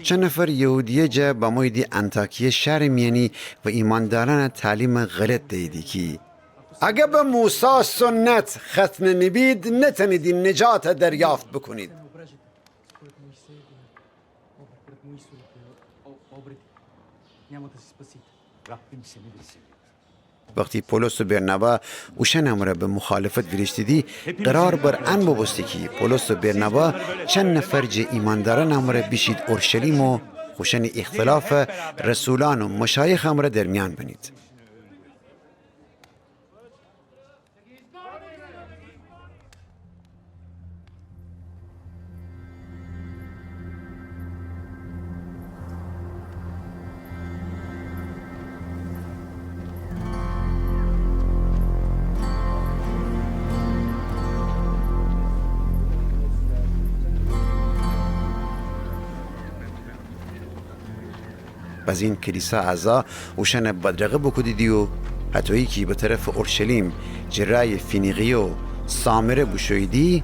چند نفر یهودیه جا با مویدی انتاکیه شهر میانی و ایمانداران تعلیم غلط دیدی که اگه به موسی سنت ختم نبید نتونید نجات دریافت بکنید. وقتی پولس و برنابا اوشن امره به مخالفت ویرشتیدی قرار بر ان ببستی که پولس و برنابا چند نفر جه ایمانداران امره بیشید اورشلیم و خوشن اختلاف رسولان و مشایخ امره در میان بنید. از این کلیسا اعضا اوشن بدرقه بکدیدی و حتی که به طرف اورشلیم جرای فینیقی و سامره بشویدی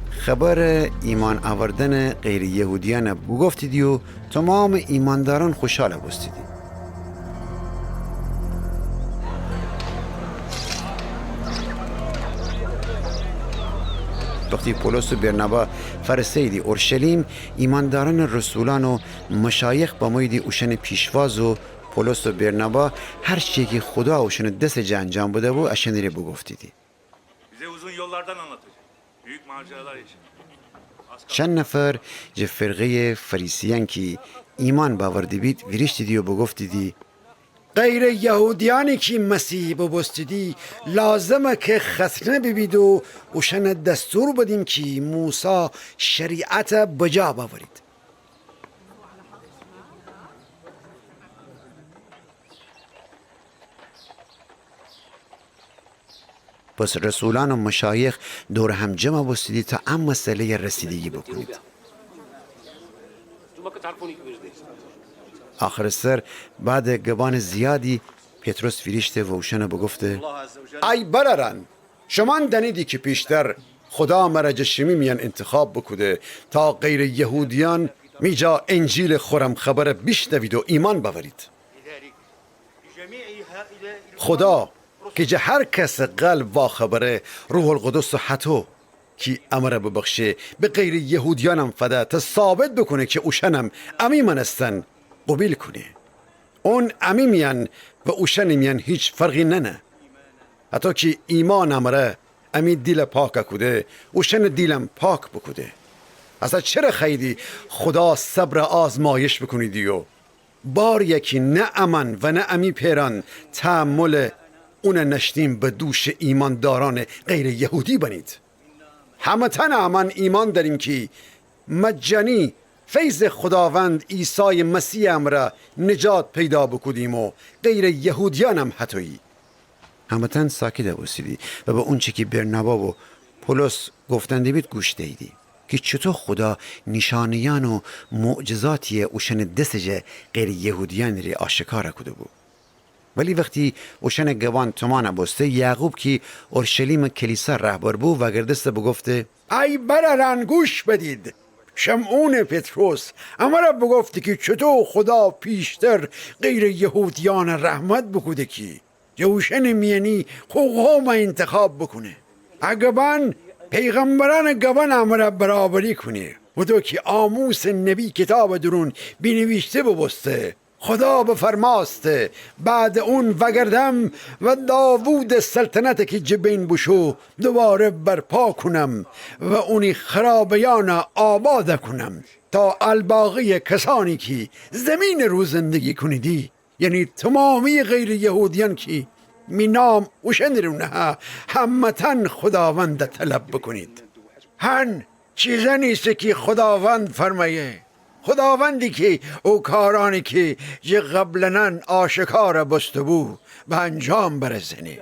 خبر ایمان آوردن غیر یهودیان بگفتیدی و تمام ایمانداران خوشحال بستیدی. وقتی پولس و برنابا فرستیدی اورشلیم ایمانداران رسولان و مشایخ با مویدی اوشن پیشواز و پولس و برنابا هر چیزی که خدا اوشن دست جا انجام بوده و اشنیری بگفتیدی. چند نفر جه فرقه فریسیان که ایمان باوردی بید ویرشتیدی و بگفتیدی غیر یهودیانی که مسیح ببستیدی لازمه که ختنه ببید و اوشن دستور بدیم که موسی شریعت بجا باورید. پس رسولان و مشایخ دور هم جمع بستیدی تا ام مسئله رسیدگی بکنید. آخر سر بعد گبان زیادی پتروس فریشته و اوشن بگفته ای برران شما دنیدی که پیشتر خدا مرا جشمی میان انتخاب بکده تا غیر یهودیان میجا انجیل خورم خبر بشنوید و ایمان باورید. خدا که جه هر کس قلب با خبره روح القدس و حتو که امره ببخشه به غیر یهودیانم فده تا ثابت بکنه که اوشنم امی منستن قبیل کنه. اون امی میان و اوشن میان هیچ فرقی نه. حتی که ایمان امره امی دیل پاک کده اوشن دیلم پاک بکده. اصلا چرا خیلی خدا صبر آزمایش بکنیدی و بار یکی نه امن و نه امی پیران تحمل اون نشتیم به دوش ایمانداران غیر یهودی بنید. همه تن امن ایمان داریم که مجانی فیض خداوند عیسی مسیح امره نجات پیدا بکدیم و غیر یهودیان هم حتویی. همه تن ساکت بسیدی و به اون چی که برنابا و پولس گفتنده بید گوش دیدی که چطور خدا نشانیان و معجزاتی اوشن دستجه غیر یهودیان ری آشکار کده بود. ولی وقتی اوشن گوان تمانه بسته یعقوب که اورشلیم کلیسا رهبر بود و گردست بگفته ای برران گوش بدید. شمعون پتروس امره بگفته که چطور خدا پیشتر غیر یهودیان رحمت بکده که اوشن میانی خوغام انتخاب بکنه. اگبان پیغمبران گوان امره برابری کنه و تو که آموس نبی کتاب درون بینویشته ببسته خدا بفرماسته بعد اون وگردم و داوود سلطنت که جبین بشو دوباره برپا کنم و اونی خرابیان آباد کنم تا الباقی کسانی که زمین رو زندگی کنیدی یعنی تمامی غیر یهودیان که می نام اوشن رونه همتن خداوند طلب بکنید. هن چیزا نیست که خداوند فرمایه. خداوندی که او کارانی که یه قبلنن آشکار بسته بود به انجام برسنی.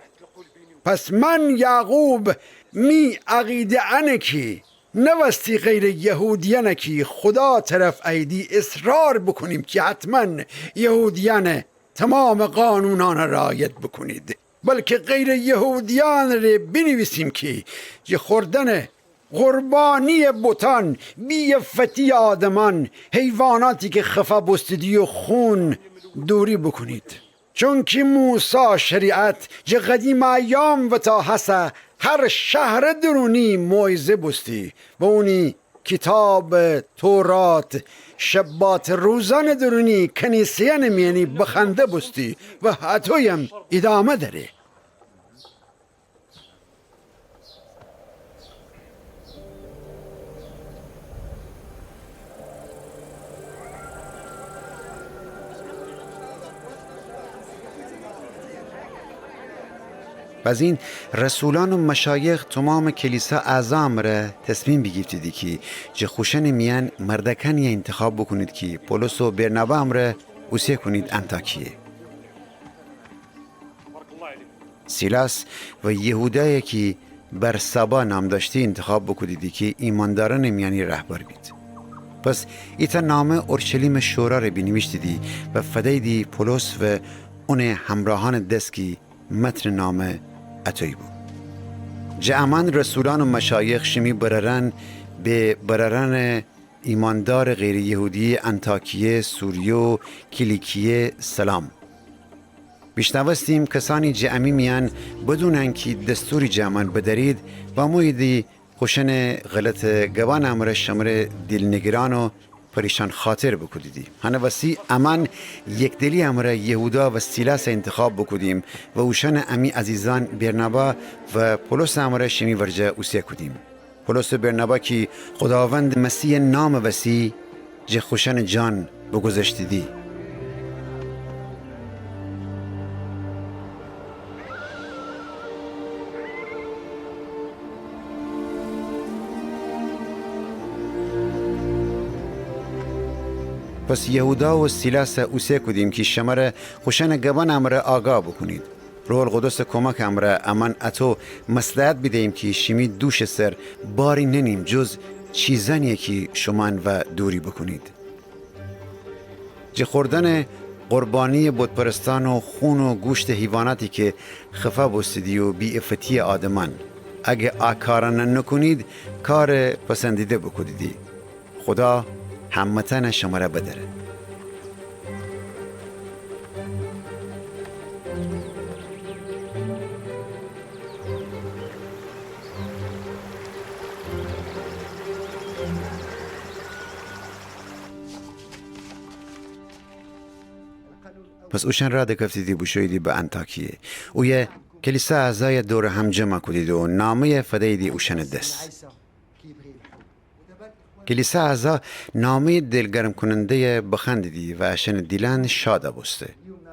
پس من یعقوب می عقیده انه که نوستی غیر یهودیانه که خدا طرف ایدی اصرار بکنیم که حتما یهودیان تمام قانونان رعایت بکنید بلکه غیر یهودیان رو بنویسیم که یه خوردن قربانی بتان، بی‌عفتی آدمان، حیواناتی که خفه بستدی و خون دوری بکنید. چون که موسی شریعت جه قدیم ایام و تا حسه هر شهر درونی موعظه بستی و اونی کتاب تورات شبات روزان درونی کنیسه نمینی بخنده بستی و حتویم ادامه داره. از این رسولان و مشایخ تمام کلیسا اعظام را تصمیم بگیرتید که جه خوشن میان مردکن یا انتخاب بکنید که پولس و برنابا هم را اوسیه کنید انتاکیه. سیلاس و یهودایی که بر سبا نام داشتی انتخاب بکنید که ایمانداران میانی رهبر بید. پس ایتا نامه اورشلیم شورا را بنویشتیدی و فدیدی پولس و اون همراهان دسکی متن نامه اتوی بود. جامن رسولان و مشایخ شمی بررن به بررن ایماندار غیر یهودی انطاکیه، سوریه و کلیکیه سلام. بیشنوستیم کسانی جمعی میان بدونن که دستوری جامن بدرید و مویدی خوشن غلط گوان امر شمر دلنگران و پریشان خاطر بکدیدی. هنوسی امان یک دلی امر یهودا و سیلاس انتخاب بکدیم و اوشن امی عزیزان برنابا و پولس امر شمی ورجه اوسیه کدیم. پولس برنابا که خداوند مسیح نام وسی جه خوشن جان بگذشتیدی. پس یهودا و سیلاس اوسیه کدیم که شماره خوشن گبان امره آگاه بکنید. روح القدس کمک امره امان اتو مصلحت بدهیم که شمی دوش سر باری ننیم جز چیزانیه که شمان و دوری بکنید. جه خوردن قربانی بتپرستان و خون و گوشت حیواناتی که خفه بستدی و بی افتی آدمان اگه آکارن نکنید کار پسندیده بکنیدی. خدا همتن شما را بدره. پس اوشن را دکفتیدی بشویدی به انتاکیه. اویه کلیسا اعضای دور هم جمع کدید و نامه فدیدی اوشن دست. کلیسا اعضا نامه دلگرم کننده بخندیدی و اشن دیلن شاده بسته.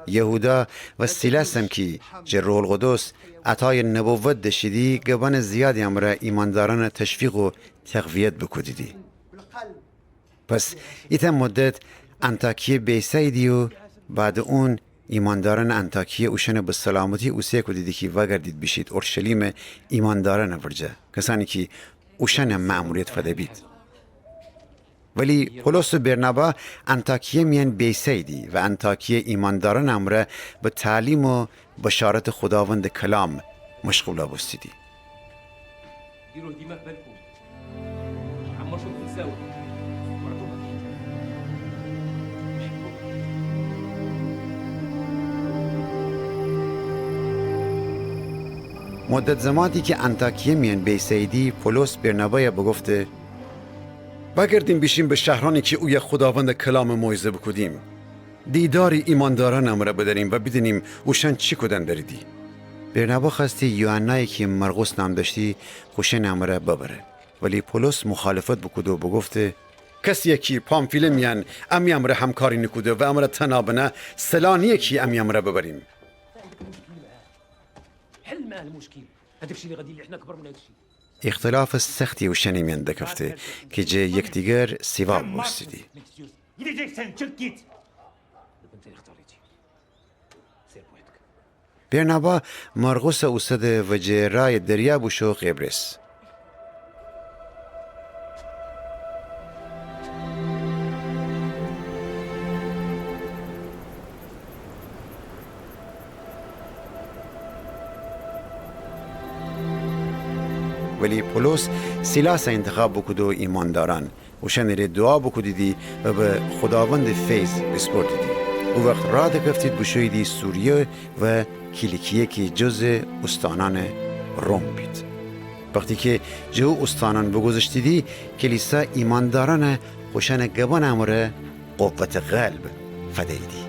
یهودا و سیلاس هم که جه روح القدس عطای نبوت دشیدی گبان زیادی هم را ایمانداران تشویق و تقویت بکدیدی. پس ایتا مدت انتاکیه بیسایدی و بعد اون ایمانداران انتاکیه اوشن به سلامتی اوسیه کدیدی که وگردید بشید اورشلیم ایمانداران ورجه کسانی که اوشن هم معمولیت فده بید. ولی پولس و برنابا انطاکیه میان بیسیدی و انطاکیه ایمانداران امره به تعلیم و بشارت خداوند کلام مشغول بستیدی. مدت زمانی که انطاکیه میان بیسیدی پولس برنابا بگفته بگردیم بیشیم به شهرانی که اوی خداوند کلام موعظه بکدیم. دیداری ایمانداران امره بداریم و بدونیم اوشن چی کدن داریدی. برنابا خواستی یوحنایی که مرقس نام داشتی خوشن امره ببره. ولی پولس مخالفت بکد و بگفته کسی که پامفیل میان امی امره همکاری نکوده و امره تنابنه سلانیه که امی امره ببریم. حل ما المشكل هذاك الشيء اللي غادي اللي احنا اكبر من هذا الشيء. اختلاف سختی و شنی میان دکفته که جه یکدیگر سیواب بستیدی. برنابا مرقس اوسده و جه رای دریا بوشو قبرس. ولی پولس سیلاس انتخاب بکد و ایمانداران و شنر دعا بکدیدی و به خداوند فیض بسپردیدی و وقت را دکفتید بشویدی سوریه و کلیکیه که جز استانان روم بید. وقتی که جو استانان بگذاشتیدی کلیسا ایمانداران خوشن گبان امره قوت قلب فدیدی.